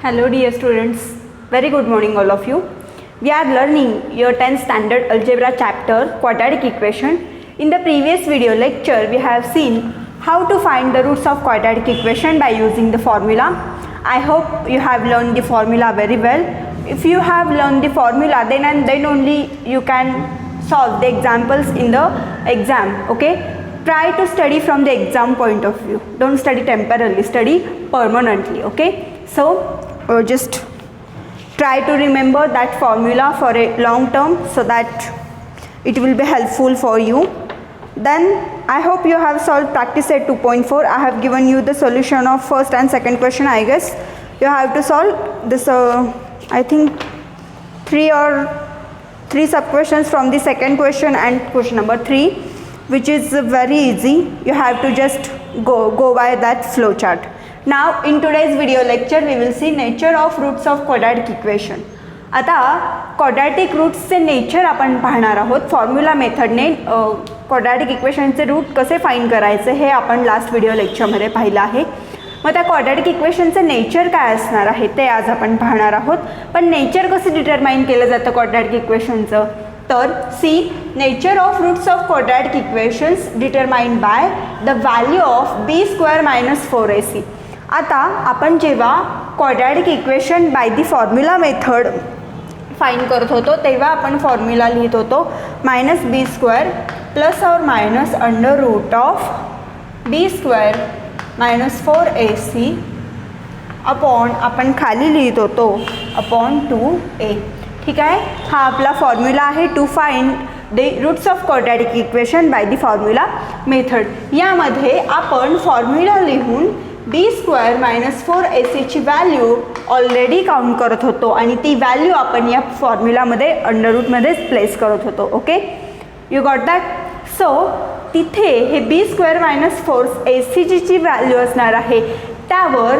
Hello dear students, very good morning all of you. We are learning your 10th standard algebra chapter quadratic equation. In the previous video lecture we have seen how to find the roots of quadratic equation by using the formula. I hope you have learned the formula very well. If you have learned the formula then only you can solve the examples in the exam. Okay, try to study from the exam point of view. Don't study temporarily, study permanently. Okay, so just try to remember that formula for a long term so that it will be helpful for you. Then I hope you have solved practice set 2.4. I have given you the solution of first and second question. I guess you have to solve this I think three sub questions from the second question and question number 3, which is very easy. You have to just go by that flow chart. Now in today's video lecture we will see nature of roots of quadratic equation. आता quadratic roots चे nature आपण पाहणार आहोत. Formula मेथडने quadratic इक्वेशनचे root कसे find करायचे हे आपण last video लेक्चरमध्ये पाहिलं आहे. मग त्या quadratic इक्वेशनचे नेचर काय असणार आहे ते आज आपण पाहणार आहोत. पण नेचर कसे डिटरमाइन केलं जातं quadratic इक्वेशनचं, तर see nature of roots of quadratic equations determined by the value of b square minus 4ac. आता आपण जेव्हा quadratic equation by the formula method find करत होतो तेव्हा आपण फॉर्म्युला लिहित होतो मायनस बी स्क्वेअर प्लस और minus under root of b square minus 4ac upon आपण खाली लिहित होतो अपॉन 2a. ठीक आहे, हा आपला फॉर्म्युला आहे to find the roots of quadratic equation by the formula method. यामध्ये आपण फॉर्म्युला लिहून बी स्क्वेअर मायनस 4ac ची व्हॅल्यू ऑलरेडी काउंट करत होतो आणि ती व्हॅल्यू आपण या फॉर्म्युलामध्ये अंडर रूटमध्येच प्लेस करत होतो. Okay, you got that. So तिथे हे बी स्क्वेअर मायनस 4ac जी व्हॅल्यू असणार आहे त्यावर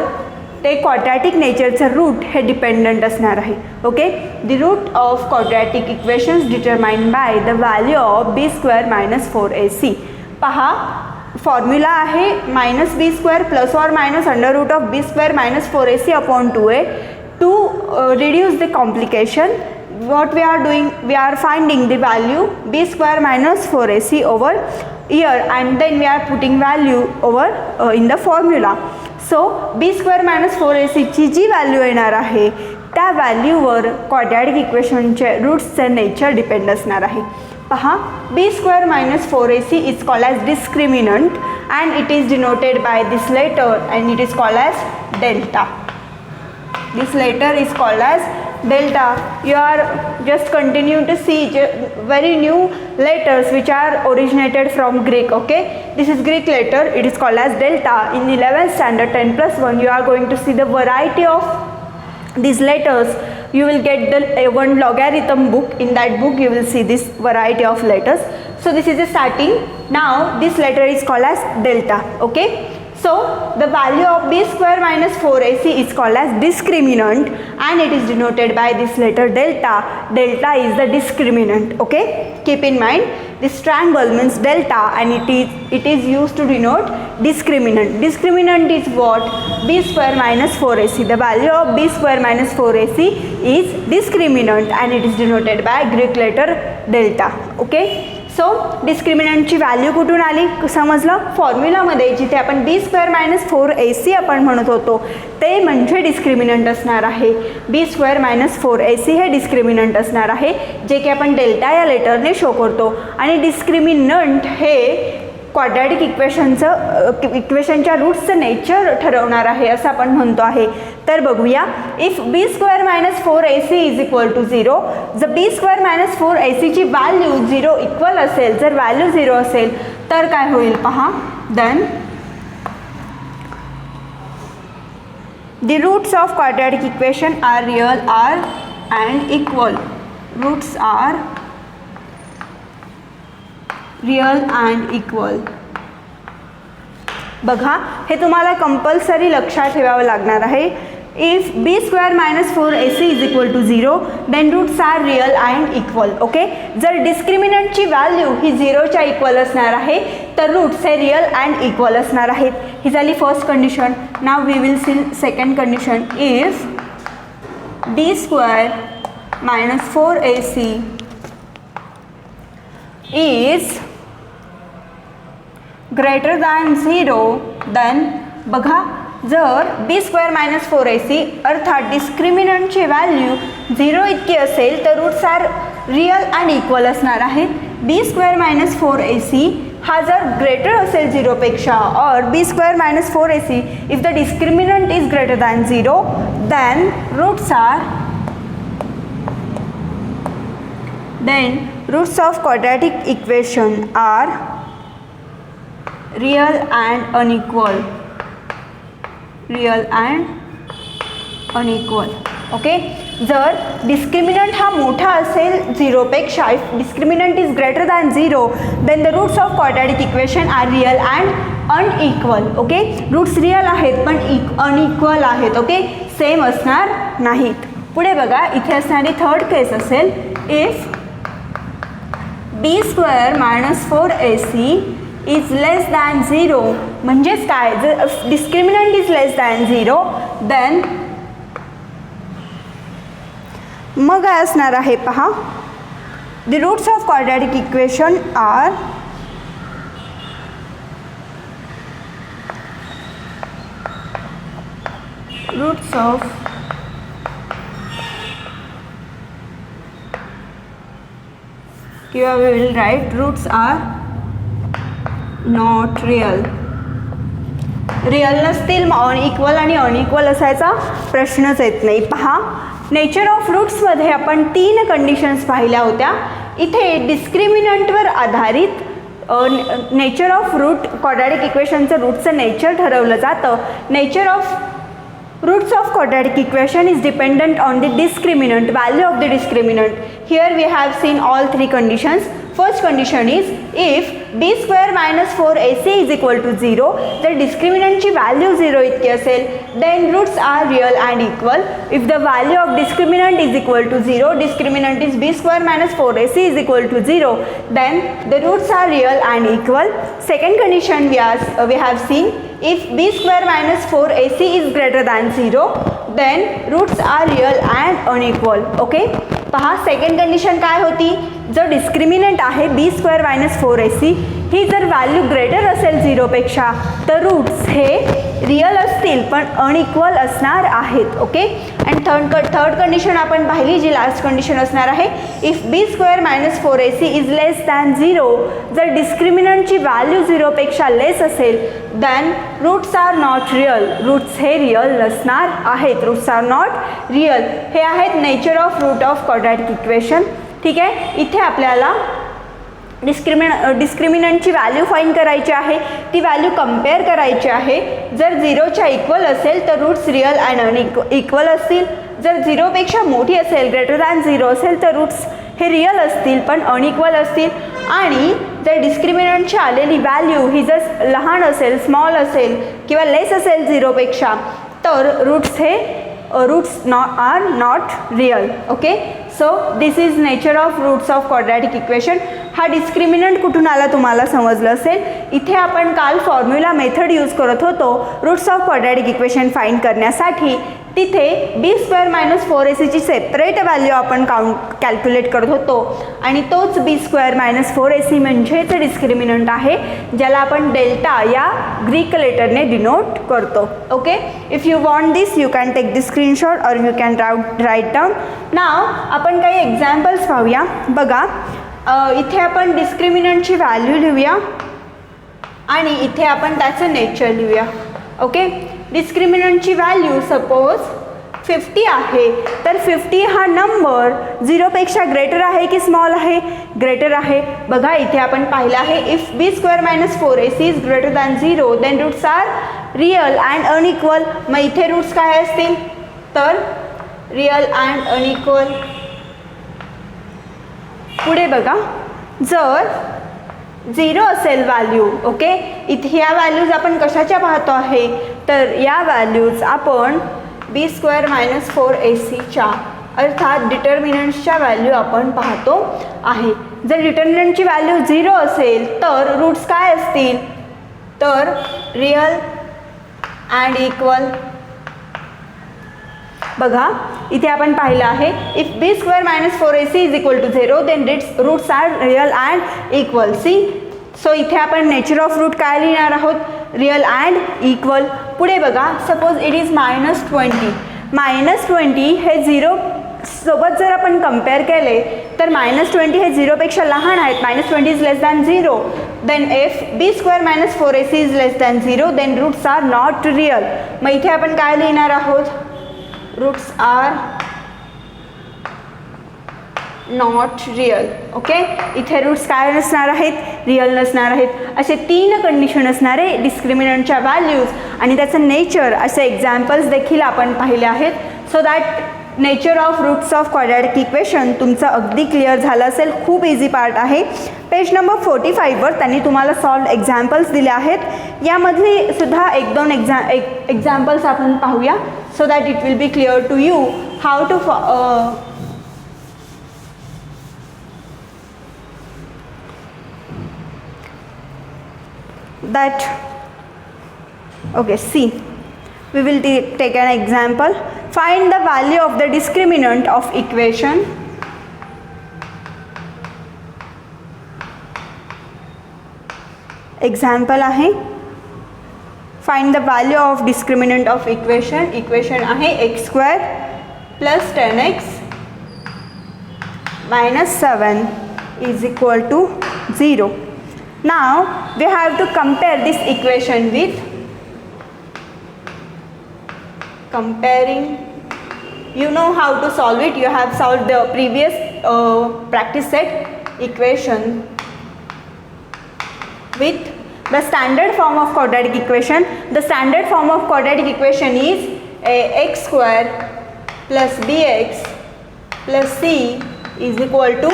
ते क्वाड्रॅटिक नेचरचं रूट हे डिपेंडंट असणार आहे. Okay, the root of quadratic equations determined by the value of b square minus 4ac. पहा, फॉर्म्युला आहे मायनस बी स्क्वेअर प्लस और minus under root of b square minus 4ac upon 2a. To reduce the complication what we are doing, we are finding the value b square minus 4ac over here and then we are putting value over in the formula. So b square minus 4ac ची जी value येणार आहे त्या व्हॅल्यूवर quadratic इक्वेशनचे रूट्सचे nature depend असणार आहे. पहा, b square minus 4ac is called as discriminant and it is denoted by this letter and it is called as delta. This letter is called as delta. You are just continue to see very new letters which are originated from Greek. Okay, this is Greek letter, it is called as delta. In 11th standard 10+1 you are going to see the variety of these letters. You will get the one logarithm book. In that book you will see this variety of letters. So this is the starting. Now this letter is called as delta. Okay, so the value of b square minus 4ac is called as discriminant and it is denoted by this letter delta. Delta is the discriminant. Okay, keep in mind this triangle means delta and it is used to denote discriminant. Discriminant is what? b square minus 4ac. The value of b square minus 4ac is discriminant and it is denoted by Greek letter delta. Okay, so डिस्क्रिमिनंटची value कुठून आली समजलं. फॉर्म्युलामध्ये जिथे आपण B square minus 4ac आपण म्हणत होतो ते म्हणजे डिस्क्रिमिनंट असणार आहे. बी स्क्वेअर मायनस 4ac हे डिस्क्रिमिनंट असणार आहे जे की आपण डेल्टा या लेटरने शो करतो. आणि डिस्क्रिमिनंट हे क्वाड्रॅटिक इक्वेशनच्या रूट्सचं नेचर ठरवणार आहे असं आपण म्हणतो आहे. तर बघूया, if b square minus 4ac is equal to 0, जर बी स्क्वेअर मायनस 4ac ची व्हॅल्यू 0 इक्वल असेल, जर व्हॅल्यू 0 असेल तर काय होईल पहा. Then the roots of quadratic equation are real are and equal. Roots are real and equal. बघा, हे तुम्हाला कंपल्सरी लक्षात ठेवावं लागणार आहे. If b square minus 4ac is equal to 0 then roots are real and equal. Okay, जर डिस्क्रिमिनंटची value ही 0च्या इक्वल असणार आहे तर रूट्स हे रियल अँड इक्वल असणार आहेत. ही झाली first condition. Now we will see second condition. If b square minus 4ac is greater than 0, then बघा जर b स्क्वेअर मायनस 4ac अर्थात डिस्क्रिमिनंटची व्हॅल्यू 0 इतकी असेल तर roots are real and equal असणार आहेत. b स्क्वेअर मायनस 4ac हा जर ग्रेटर असेल 0 पेक्षा और b square minus 4ac if the discriminant is greater than 0 then roots of quadratic equation are real and unequal. Okay. जर डिस्क्रिमिनंट हा मोठा असेल 0 पेक्षा, if discriminant is greater than 0 then the roots of quadratic equation are real and unequal. Okay. Roots real आहेत पण unequal आहेत. Okay. Same असणार नाहीत. पुढे बघा इथे असणारी थर्ड केस असेल if b square minus 4ac is less than 0. म्हणजेच काय, जर discriminant is less than 0 then मग काय असणार आहे पहा, the roots of quadratic equation are roots of किंवा we will write roots are not real. Real नसतील, इक्वल आणि अनइक्वल असायचा प्रश्नच येत नाही. पहा नेचर ऑफ रूट्समध्ये आपण 3 कंडिशन्स पाहिल्या होत्या. इथे डिस्क्रिमिनंटवर आधारित नेचर ऑफ रूट क्वाड्रॅटिक इक्वेशनचं रूटचं नेचर ठरवलं जातं. Nature of roots of quadratic equation is dependent on the discriminant, value of the discriminant. Here we have seen all 3 conditions. First condition is if b square minus 4ac is equal to 0, the discriminant ची value 0 इतकी असेल then roots are real and equal. If the value of discriminant is equal to 0, discriminant is b square minus 4ac is equal to 0, then the roots are real and equal. Second condition we have seen if b square minus 4ac is greater than 0, then roots are real and unequal. Okay. पहा second condition काय होती, जर discriminant आहे b square minus 4ac ही जर value greater असेल 0 पेक्षा तर roots हे रिअल असतील पण अनइक्वल असणार आहेत. ओके. अँड थर्ड कंडिशन आपण पाहिली जी लास्ट कंडिशन असणार आहे if b square minus 4ac is less than 0, जर डिस्क्रिमिनंटची व्हॅल्यू 0 पेक्षा लेस असेल then roots are not real. Roots हे रिअल नसणार आहेत. Roots are not real. हे आहेत nature of root of quadratic equation. ठीक आहे. इथे आपल्याला डिस्क्रिमिनंटची व्हॅल्यू फाइंड करायची आहे, ती व्हॅल्यू कंपेअर करायची आहे. जर 0च्या इक्वल असेल तर रूट्स रिअल अँड अनइक्वल असतील. जर 0पेक्षा मोठी असेल, ग्रेटर दॅन 0 असेल तर रूट्स हे रिअल असतील पण अनइक्वल असतील. आणि जर डिस्क्रिमिनंटची आलेली व्हॅल्यू ही जर लहान असेल, स्मॉल असेल किंवा लेस असेल 0पेक्षा तर roots are not real. Okay. So this is nature of roots of quadratic equation. हा डिस्क्रिमिनंट कुठून आला तुम्हाला समजलं असेल. इथे आपण काल फॉर्म्युला मेथड यूज करत होतो roots of quadratic equation find करण्यासाठी. तिथे b square minus 4ac separate value आपण कॅल्क्युलेट करत होतो आणि तोच b स्क्वेअर मायनस 4ac म्हणजेच डिस्क्रिमिनंट आहे ज्याला आपण डेल्टा या ग्रीक लेटरने डिनोट करतो. Okay. If you want this you can take this screenshot और you can write down. Now आपण काही एक्झाम्पल्स पाहूया. बघा इथे आपण डिस्क्रिमिनंटची व्हॅल्यू लिहूया आणि इथे आपण त्याचं नेचर लिहूया. ओके. डिस्क्रिमिनंटची व्हॅल्यू सपोज 50 आहे तर 50 हा नंबर 0पेक्षा ग्रेटर आहे की स्मॉल आहे, ग्रेटर आहे. बघा इथे आपण पाहिलं आहे if b square minus 4ac is greater than 0 then roots are real and unequal. मग इथे रूट्स काय असतील तर रिअल अँड अनइक्वल. पुढे बघा जर 0 असेल व्हॅल्यू. ओके. इथे या व्हॅल्यूज आपण कशाच्या पाहतो आहे तर या व्हॅल्यूज आपण b स्क्वेअर मायनस 4ac अर्थात डिटर्मिनंट्सच्या व्हॅल्यू आपण पाहतो आहे. जर डिटर्मिनंटची व्हॅल्यू 0 असेल तर रूट्स काय असतील तर रिअल अँड इक्वल. बघा इथे आपण पाहिलं आहे if b square minus 4ac is equal to 0 then roots are real and equal. See so इथे आपण नेचर ऑफ रूट काय लिहिणार आहोत, रिअल अँड इक्वल. पुढे बघा सपोज इट इज -20. -20 हे 0 सोबत जर आपण कम्पेअर केले तर -20 हे 0पेक्षा लहान आहेत. -20 is less than 0. Then if b square minus 4ac is less than 0 then roots are not real. मग इथे आपण काय लिहिणार आहोत, roots are not real. Okay, इथे रूट्स काय नसणार आहेत, रिअल नसणार आहेत. असे 3 कंडिशन असणारे डिस्क्रिमिनंटच्या व्हॅल्यूज आणि त्याचं नेचर असे एक्झाम्पल्स देखील आपण पाहिले आहेत. So that nature of roots of quadratic equation तुमचं अगदी क्लिअर झालं असेल. खूप इझी पार्ट आहे. पेज नंबर 45वर त्यांनी तुम्हाला सॉल्व एक्झाम्पल्स दिले आहेत. यामधली सुद्धा 1-2 एक्झाम्पल्स आपण पाहूया so that it will be clear to you how to that. Okay, see, we will take an example. Find the value of the discriminant of equation example आहे find the value of discriminant of equation आहे x² plus 10x minus 7 is equal to 0. Now we have to compare this equation with comparing. You know how to solve it. You have solved the previous practice set equation with the standard form of quadratic equation. The standard form of quadratic equation is x² plus bx plus c is equal to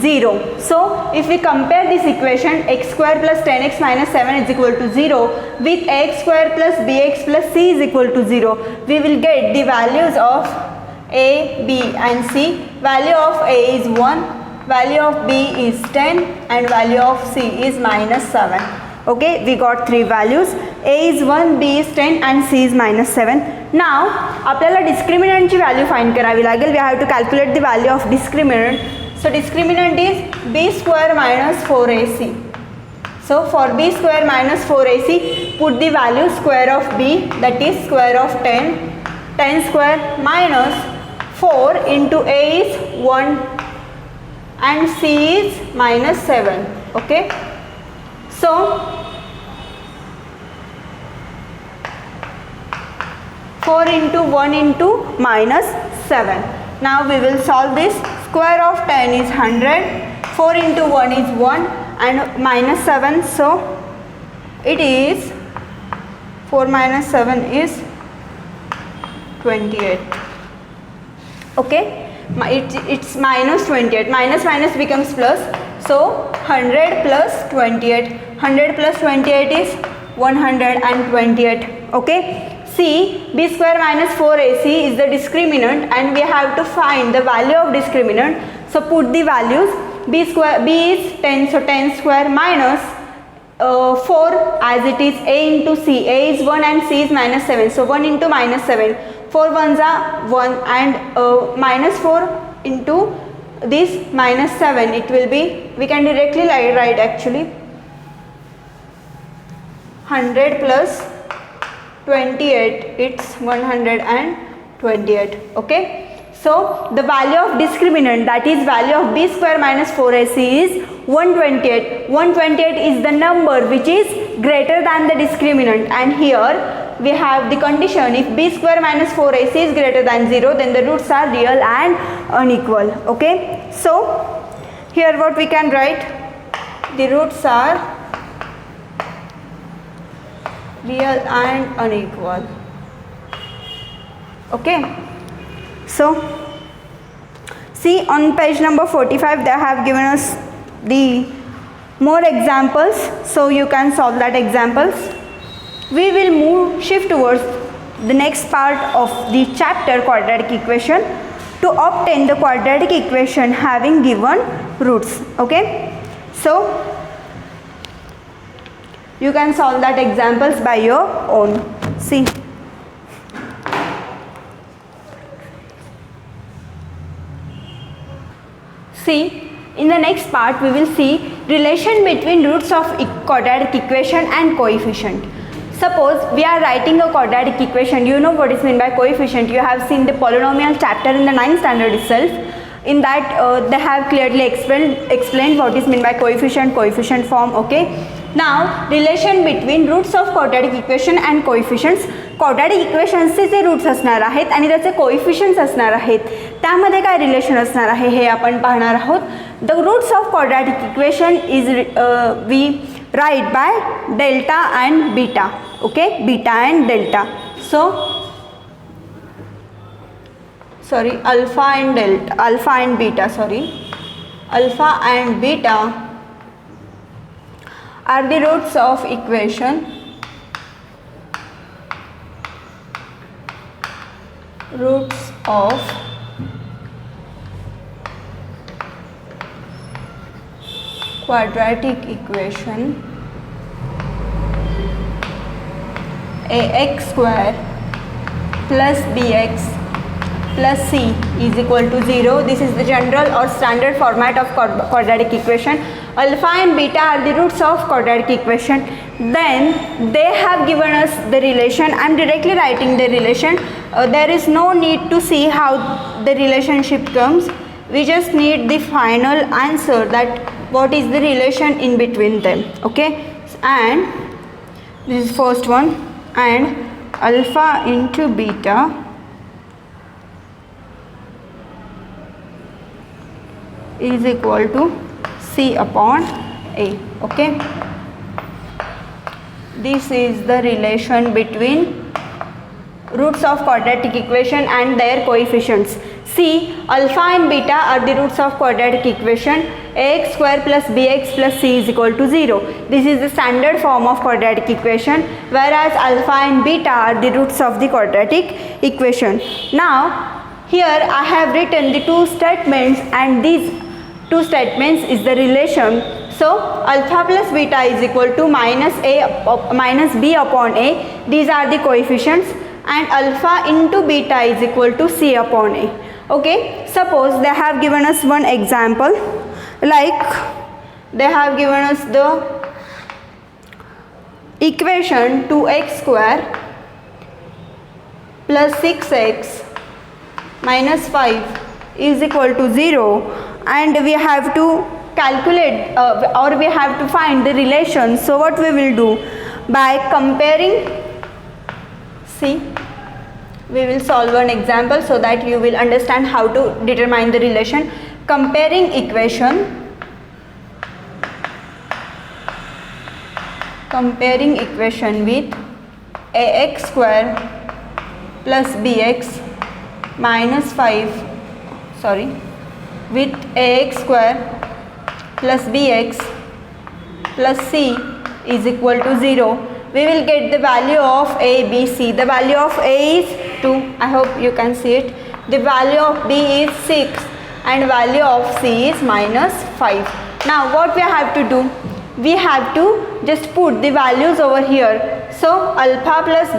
0. So if we compare this equation x² plus 10x minus 7 is equal to 0 with x² plus bx plus c is equal to 0, we will get the values of a, b and c. Value of a is 1, value of b is 10 and value of c is minus 7. Okay, we got 3 values. A is 1, b is 10 and c is minus 7. Now आपल्याला डिस्क्रिमिनंटची value find करावी लागेल. We have to calculate the value of discriminant. So discriminant is b square minus 4ac. So for b square minus 4ac, put the value square of b, that is square of 10. 10 square minus 4 into a is 1 and c is minus 7. Okay. So four into 1 into minus 7. Now we will solve this. Square of 10 is 100, 4 into 1 is 1 and minus 7, so it is 4 minus 7 is 28. Okay, it's minus 28. Minus becomes plus, so 100 plus 28. 100 plus 28 is 128. Okay. See, b square minus 4ac is the discriminant and we have to find the value of discriminant. So put the values. b is 10, so 10 square minus 4 as it is a into c. A is 1 and c is minus 7. So 1 into minus 7. 4 ones are 1 and minus 4 into this minus 7. It will be, we can directly write actually 100 plus 28, it's 128. Okay, so the value of discriminant, that is value of b square minus 4ac is 128. 128 is the number which is greater than the discriminant, and here we have the condition if b square minus 4ac is greater than 0 then the roots are real and unequal. Okay, so here what we can write, the roots are real and unequal. Okay, so see on page number 45 they have given us the more examples, so you can solve that examples. We will shift towards the next part of the chapter quadratic equation to obtain the quadratic equation having given roots. Okay, so you can solve that examples by your own. See, See, in the next part we will see relation between roots of quadratic equation and coefficient. Suppose we are writing a quadratic equation. You know what is meant by coefficient. You have seen the polynomial chapter in the 9th standard itself. In that they have clearly explained what is meant by coefficient form. Okay, now relation between roots of quadratic equation and coefficients. quadratic इक्वेशन्सचे जे roots असणार आहेत आणि त्याचे कोइफिशियंट्स असणार आहेत त्यामध्ये काय रिलेशन असणार आहे हे आपण पाहणार आहोत. The roots of quadratic equation is we write by delta and beta. Okay, beta and delta. So sorry, alpha and beta, alpha and beta are the roots of equation, roots of quadratic equation ax square plus bx plus c is equal to 0. This is the general or standard format of quadratic equation. Alpha and beta are the roots of quadratic equation. Then they have given us the relation. I am directly writing the relation. There is no need to see how the relationship comes. We just need the final answer, that what is the relation in between them. Okay, and this is first one, and alpha into beta is equal to c upon a. Okay, this is the relation between roots of quadratic equation and their coefficients. See, alpha and beta are the roots of quadratic equation. Ax square plus bx plus c is equal to 0. This is the standard form of quadratic equation, whereas alpha and beta are the roots of the quadratic equation. Now here I have written the two statements, and these two statements is the relation. So alpha plus beta is equal to minus b upon a. These are the coefficients, and alpha into beta is equal to c upon a. Okay, suppose they have given us one example, like they have given us the equation 2x square plus 6x minus 5 is equal to 0, and we have to calculate or we have to find the relation. So what we will do, by comparing, see, we will solve an example so that you will understand how to determine the relation. Comparing equation with ax square plus bx minus 5, with ax square plus bx plus c is equal to 0, we will get the value of a, b, c. The value of a is 2. I hope you can see it. The value of b is 6 and value of c is minus 5. Now what we have to do, we have to just put the values over here. So alpha plus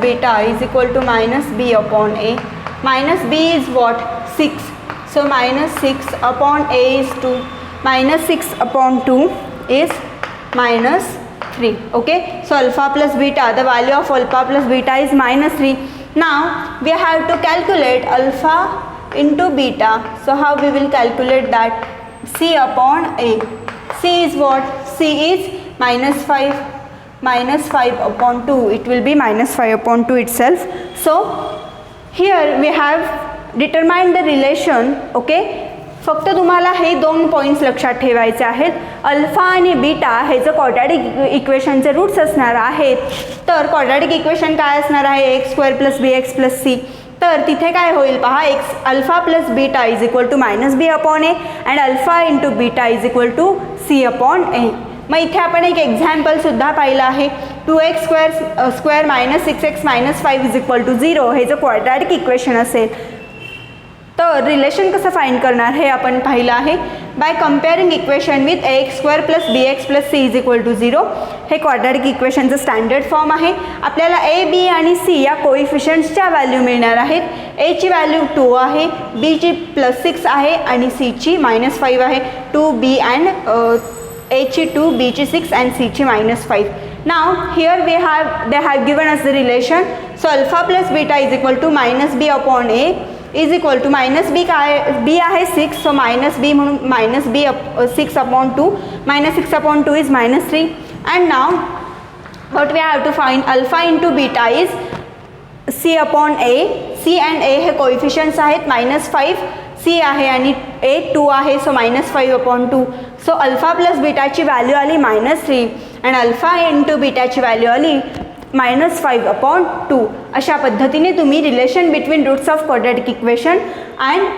beta is equal to minus b upon a. Minus b is what? 6. So minus 6 upon a is 2. Minus 6 upon 2 is minus 3. Okay, so alpha plus beta, the value of alpha plus beta is minus 3. Now we have to calculate alpha into beta. So how we will calculate that? C upon a. C is what? C is minus 5. Minus 5 upon 2, it will be minus 5 upon 2 itself. So here we have determined the relation. Okay, फक्त तुम्हाला हे दोन points लक्षात ठेवायचे आहेत. Alpha आणि beta हे जर quadratic इक्वेशनचे roots असणार आहेत, तर क्वाड्रॅटिक इक्वेशन काय असणार आहे? X square plus b x plus c. तर तिथे काय होईल पहा, x alpha plus beta is equal to minus b upon a and alpha into beta is equal to c upon a. मग इथे आपण एक एक्झाम्पलसुद्धा पाहिलं आहे. 2x square minus 6x minus 5 is equal to 0 हे जर क्वाड्रॅटिक इक्वेशन असेल तर रिलेशन कसं फाइंड करणार हे आपण पाहिलं आहे. By comparing equation with ax² + bx + c = 0. हे क्वाड्रॅटिक इक्वेशनचं स्टँडर्ड फॉर्म आहे. आपल्याला a, b आणि c या कोइफिशियंट्सच्या व्हॅल्यू मिळणार आहेत. a ची व्हॅल्यू 2 आहे, b ची +6 आहे आणि c ची -5 आहे. 2b अँड a ची 2, b ची 6 and c ची -5. Now here they have given us the relation. So alpha plus beta is equal to -b upon a is equal to -b काय b आहे 6, so -b म्हणून -b 6 upon 2, -6 upon 2 is -3. And now what we have to find alpha into beta is c upon a. c and a हे कोइफिशियंट्स आहेत. -5 c आहे आणि a 2 आहे, so -5 upon 2. So alpha plus बीटाची value आली -3 and alpha into बीटाची value आली -5 upon 2. अशा पद्धतीने तुम्ही relation between roots of quadratic equation and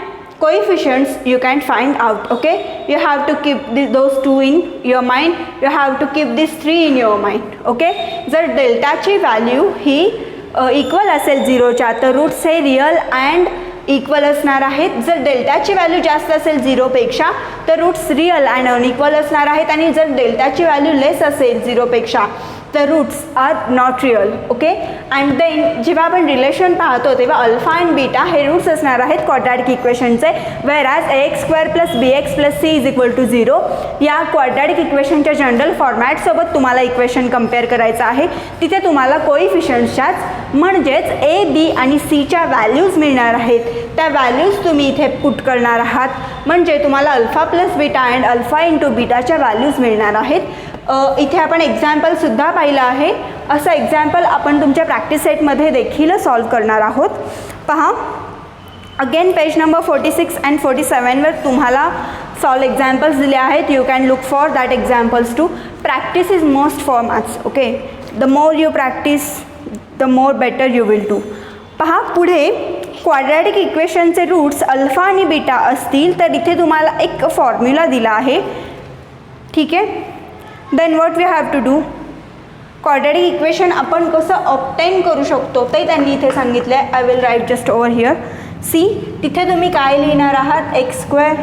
coefficients you can find out. Okay, you have to keep those two in your mind. You have to keep these three in your mind. Okay, जर डेल्टाची value ही equal असेल 0च्या तर roots हे real and equal असणार आहेत. जर डेल्टाची value जास्त असेल 0पेक्षा तर रूट्स रिअल अँड अनइक्वल असणार आहेत आणि जर डेल्टाची व्हॅल्यू लेस असेल 0पेक्षा तर roots are not real. Okay, and then जेव्हा आपण रिलेशन पाहतो तेव्हा अल्फा अँड बीटा हे रूट्स असणार आहेत क्वाड्रॅटिक इक्वेशनचे. Wear as ax² + bx + c = 0 या क्वाड्रॅटिक इक्वेशनच्या जनरल फॉर्मॅटसोबत तुम्हाला इक्वेशन कम्पेअर करायचं आहे. तिथे तुम्हाला कोइफिशियंट्सच्याच म्हणजेच a, b आणि c च्या व्हॅल्यूज मिळणार आहेत. त्या व्हॅल्यूज तुम्ही इथे पुट करणार आहात म्हणजे तुम्हाला alpha plus beta and alpha into बीटाच्या व्हॅल्यूज मिळणार आहेत. इथे आपण एक्झाम्पलसुद्धा पाहिलं आहे. असं एक्झाम्पल आपण तुमच्या प्रॅक्टिस सेटमध्ये देखील सॉल्व करणार आहोत. पहा, अगेन पेज नंबर 46 अँड 47वर तुम्हाला सॉल्व एक्झाम्पल्स दिले आहेत. You can look for that examples too. Practice is most for maths. Okay, the more you practise the more better you will do. पहा, पुढे क्वाड्रॅटिक इक्वेशनचे रूट्स अल्फा आणि beta असतील तर इथे तुम्हाला एक फॉर्म्युला दिला आहे. ठीक आहे, then what we have to do. Quadratic equation आपण कसं ऑब्टेन करू शकतो ते त्यांनी इथे सांगितलं आहे. I will write just over here. See, तिथे तुम्ही काय लिहिणार आहात, x²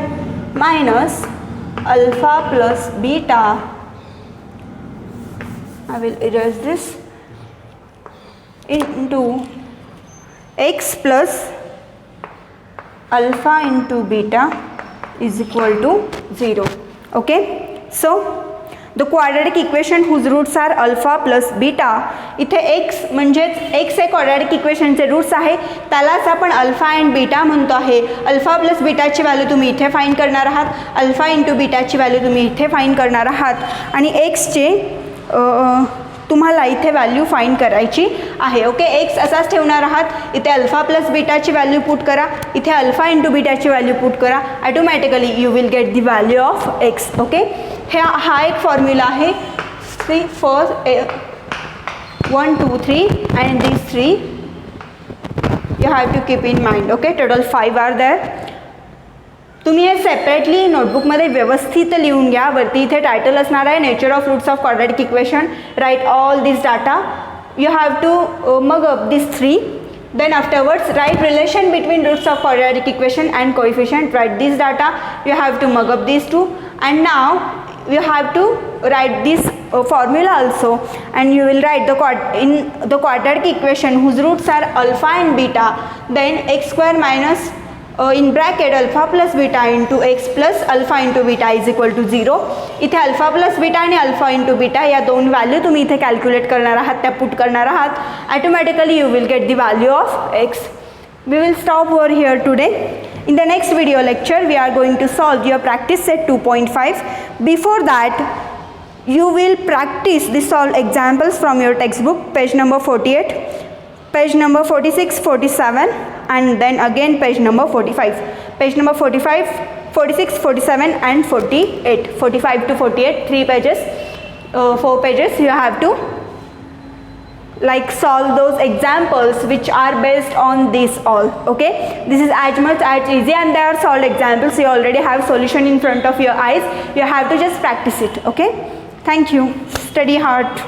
- alpha plus beta. I will erase this into x plus alpha into beta is equal to 0. Okay, so the quadratic equation whose roots are alpha plus beta. इथे x म्हणजेच x हे quadratic इक्वेशनचे roots आहे, त्यालाच आपण alpha and beta म्हणतो आहे. Alpha plus बीटाची व्हॅल्यू तुम्ही इथे फाईंड करणार आहात, अल्फा इंटू बीटाची व्हॅल्यू तुम्ही इथे फाईंड करणार आहात आणि एक्सचे तुम्हाला इथे व्हॅल्यू फाईंड करायची आहे. ओके, एक्स असाच ठेवणार आहात. इथे अल्फा प्लस बीटाची व्हॅल्यू पुट करा, इथे अल्फा इंटू बीटाची व्हॅल्यू पुट करा. Automatically you will get the value of x. Okay, हा एक फॉर्म्युला आहे. 3 4 1 2 3 and these 3 you have to keep in mind. Okay, total 5 are there. तुम्ही हे सेपरेटली नोटबुकमध्ये व्यवस्थित लिहून घ्या. वरती इथे टायटल असणार आहे nature of roots of quadratic equation. Write all this data. You have to mug up this 3. Then afterwards write relation between roots of quadratic equation and coefficient. Write this data. You have to mug up these two, and now you have to write this formula also, and you will write in the quadratic equation whose roots are alpha and beta, then x² minus in bracket alpha plus beta into x plus alpha into beta is equal to 0. इथे alpha plus beta आणि alpha into beta या दोन value तुम्ही इथे calculate करणार आहात, त्या put करणार आहात. Automatically you will get the value of x. We will stop over here today. In the next video lecture we are going to solve your practice set 2.5. Before that you will practice the solved examples from your textbook, page number 48, page number 46, 47, and then again page number 45. Page number 45, 46, 47 and 48. 45 to 48, 3 pages, 4 pages you have to like solve those examples which are based on this all. Okay, this is as much as easy and they are solved examples. You already have solution in front of your eyes. You have to just practice it. Okay, thank you. Study hard,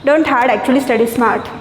don't hard, actually study smart.